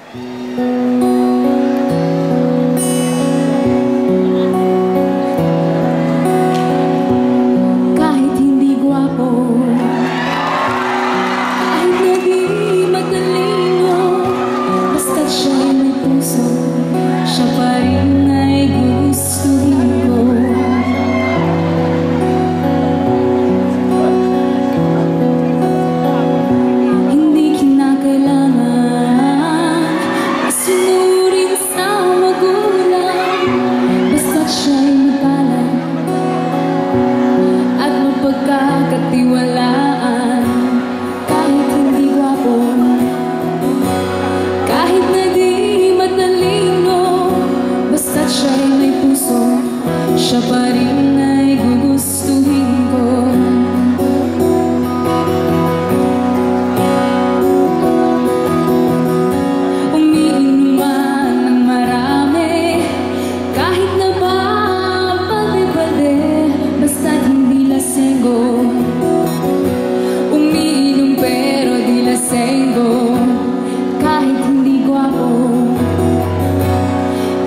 Kahit hindi gwapo, kahit na di matalino, basta't siya'y may puso, siya pa rin ay gugustuhin ko. Hindi kinakailangan masunurin sa magulang, basta't siya'y matalang at mapagkakatiwalaan. Kahit hindi gwapo, kahit na di matalino, basta't siya'y may puso, siya pa rin ay gugustuhin ko. Umiinom man ng marami, kahit na ba balde-balde, basta't hindi lasenggo. Umiinom pero di lasenggo, kahit hindi gwapo,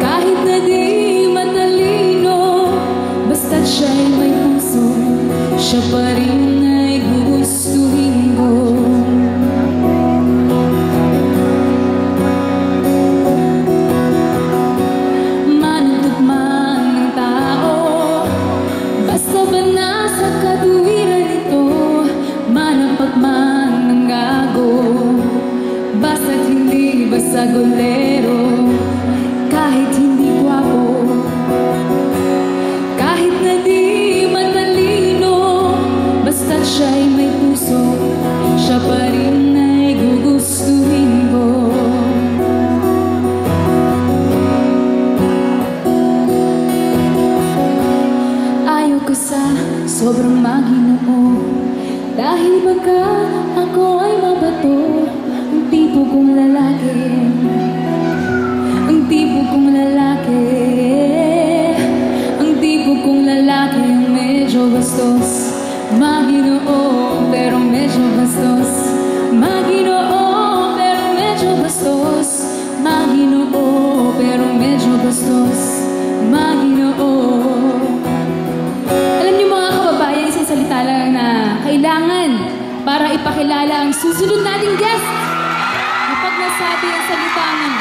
kahit na di matalino, basta't siya'y may puso, siya pa rin ay gugustuhin ko. Manuntok man ng tao, basta ba nasa katuwiran ito? Manampak man ng gago, basta't hindi basagolero. Kahit hindi gwapo, kahit na di matalino, basta't siya'y may puso, siya pa rin ay gugustuhin ko. Ayaw ko sa sobrang maginoo, dahil baka ako ay mabato. Ang tipo kong lalaki, ang tipo kong lalaki, ang tipo kong lalaki ang medyo bastos. Maginoo pero medyo bastos, maginoo pero medyo bastos, maginoo pero medyo bastos, maginoo. Alam niyo mga kababayan, isang salita lang na kailangan para ipakilala ang susunod nating guest. Kapag nasabi ang salita ng